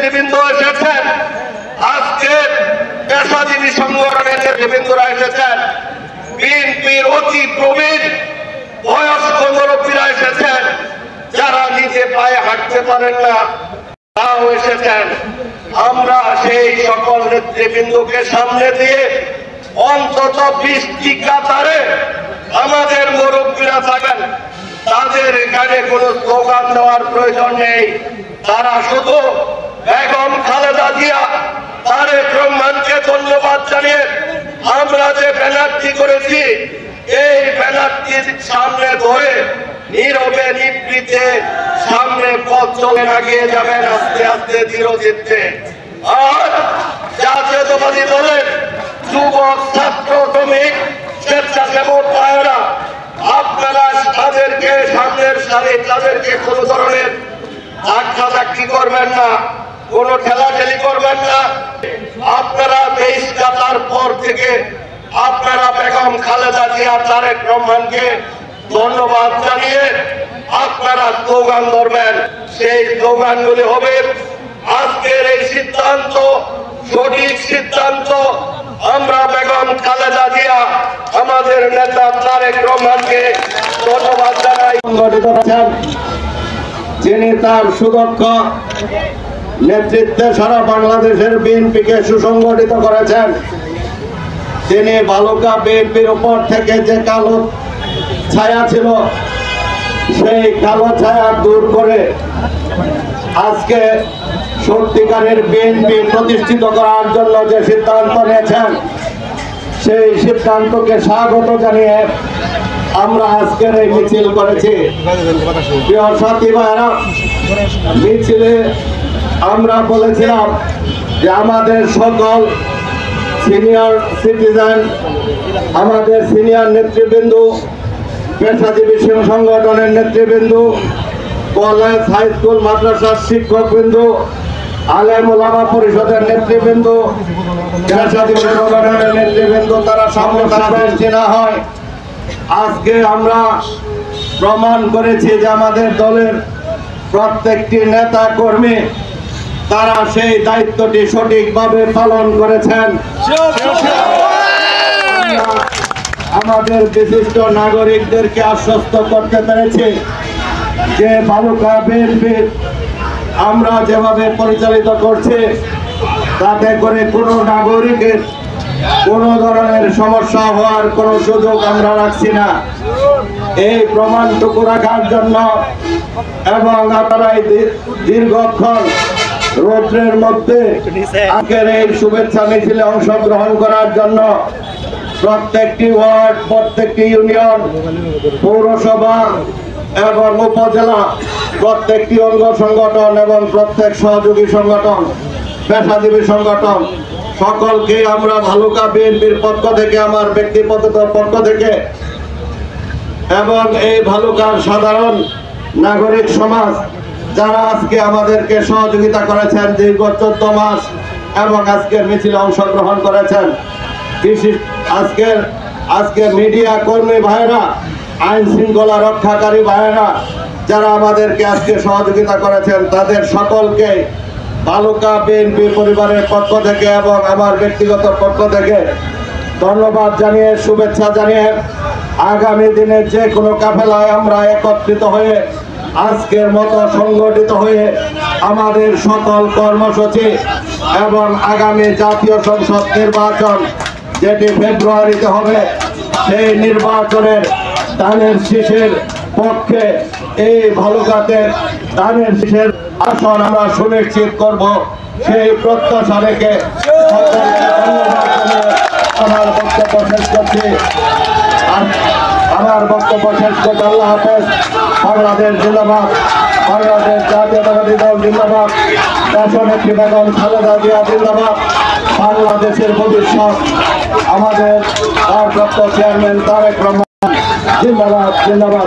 নেতৃবৃন্দ এসেছেন, আজকে পেশাজীবী সংগঠনের নেতৃবৃন্দরা এসেছেন, বিএনপির অতি প্রবীণ বয়স্ক মুরব্বীরা এসেছেন, যারা নিজে পায়ে হাঁটতে পারেন না তাও এসেছেন। আমরা সেই সকল নেতৃবৃন্দকে সামনে দিয়ে অন্তত 20টি কাতারে আমাদের মুরব্বীরা থাকেন, তাদের এখানে কোনো স্লোগান দেওয়ার প্রয়োজন নেই। তারা শুধু বেগম খালেদা জিয়া, তারেক রহমানকে ধন্যবাদ জানিয়ে আমরা যে ব্যানারটি করেছি, এই ব্যানারটির সামনে ধরে নীরবে নিবৃতে সামনে পথ চলে এগিয়ে যাবেন আস্তে আস্তে ধীর চিত্তে। আর জাতীয়তাবাদী দলের যুবক, ছাত্র, শ্রমিক, স্বেচ্ছাসেবক ভাইয়েরা, আপনারা তাদেরকে সামনের সারি, তাদেরকে কোনো ধরনের ধাক্কাধাক্কি করবেন না, কোনো ঠেলাঠেলি করবেন না। আপনারা 23 কাতার পর থেকে আপনারা বেগম খালেদা জিয়া, তারেক রহমানকে ধন্যবাদ জানিয়ে আপনারা স্লোগান ধরবেন। সেই স্লোগানগুলি হবে, আজকের এই সিদ্ধান্ত সঠিক সিদ্ধান্ত। আমরা বেগম খালেদা জিয়া, আমাদের নেতা তারেক রহমানকে ধন্যবাদ জানাই। সংগঠিত আছেন, যিনি তার সুদক্ষ নেতৃত্বে সারা বাংলাদেশের বিএনপিকে সুসংগঠিত করেছেন। তিনি বালুকা বিএনপির উপর থেকে যে কালো ছায়া ছিল, সেই কালো ছায়া দূর করে আজকে সত্যিকারের বিএনপি প্রতিষ্ঠিত করার জন্য যে সিদ্ধান্ত নিয়েছেন, সেই সিদ্ধান্তকে স্বাগত জানিয়ে আমরা আজকের এই মিছিল করেছি। প্রিয় সাথী ভাইরা, মিছিলে আমরা বলেছিলাম যে আমাদের সকল সিনিয়র সিটিজেন, আমাদের সিনিয়র নেতৃবৃন্দ, পেশাজীবী সংগঠনের নেতৃবৃন্দ, কলেজ, হাই স্কুল, মাদ্রাসার শিক্ষকবৃন্দ, আলেম ওলামা পরিষদের নেতৃবৃন্দ, পেশাজীবী সংগঠনের নেতৃবৃন্দ, তারা সামনে আসবেন না হয়। আজকে আমরা প্রমাণ করেছি যে আমাদের দলের প্রত্যেকটি নেতা কর্মী তারা সেই দায়িত্বটি সঠিকভাবে পালন করেছেন। আমাদের বিশিষ্ট নাগরিকদেরকে আশ্বস্ত করতে পেরেছি যে বালুকা বিএনপি আমরা যেভাবে পরিচালিত করছি, তাতে করে কোনো নাগরিকের কোনো ধরনের সমস্যা হওয়ার কোনো সুযোগ আমরা রাখছি না। এই প্রমাণটুকু রাখার জন্য এবং আপনারা দীর্ঘক্ষণ রৌদ্রের মধ্যে আজকের এই শুভেচ্ছা মিছিলে অংশগ্রহণ করার জন্য প্রত্যেকটি ওয়ার্ড, প্রত্যেকটি ইউনিয়ন, পৌরসভা এবং উপজেলা, প্রত্যেকটি অঙ্গ সংগঠন এবং প্রত্যেক সহযোগী সংগঠন, পেশাজীবী সংগঠন, সকলকে আমরা বালুকা বিএনপির পক্ষ থেকে, আমার ব্যক্তিগত পক্ষ থেকে এবং এই বালুকার সাধারণ নাগরিক সমাজ যারা আজকে আমাদেরকে সহযোগিতা করেছেন দীর্ঘ 14 মাস এবং আজকের মিছিলে অংশগ্রহণ করেছেন, আজকে মিডিয়া কর্মী ভাইরা, আইন শৃঙ্খলা রক্ষাকারী ভাইরা যারা আমাদেরকে আজকে সহযোগিতা করেছেন, তাদের সকলকে বালুকা বিএনপি পরিবারের পক্ষ থেকে এবং আমার ব্যক্তিগত পক্ষ থেকে ধন্যবাদ জানিয়ে, শুভেচ্ছা জানিয়ে আগামী দিনে যে কোনো কাফেলায় আমরা একত্রিত হয়ে আজকের মতো সংগঠিত হয়ে আমাদের সকল কর্মসূচি এবং আগামী জাতীয় সংসদ নির্বাচন যেটি ফেব্রুয়ারিতে হবে, সেই নির্বাচনের ধানের শীষের পক্ষে এই বালুকাতে ধানের শীষের আসন আমরা সুনিশ্চিত করব, সেই প্রত্যাশা রেখে আমার বক্তব্য শেষ করছি। আল্লাহ হাফেজ। বাংলাদেশ জিন্দাবাদ, বাংলাদেশ জাতীয়তাবাদী দল জিন্দাবাদ, দেশনেত্রী বেগম খালেদা জিয়া জিন্দাবাদ, বাংলাদেশের ভবিষ্যৎ আমাদের ভারপ্রাপ্ত চেয়ারম্যান তারেক রহমান জিন্দাবাদ, জিন্দাবাদ।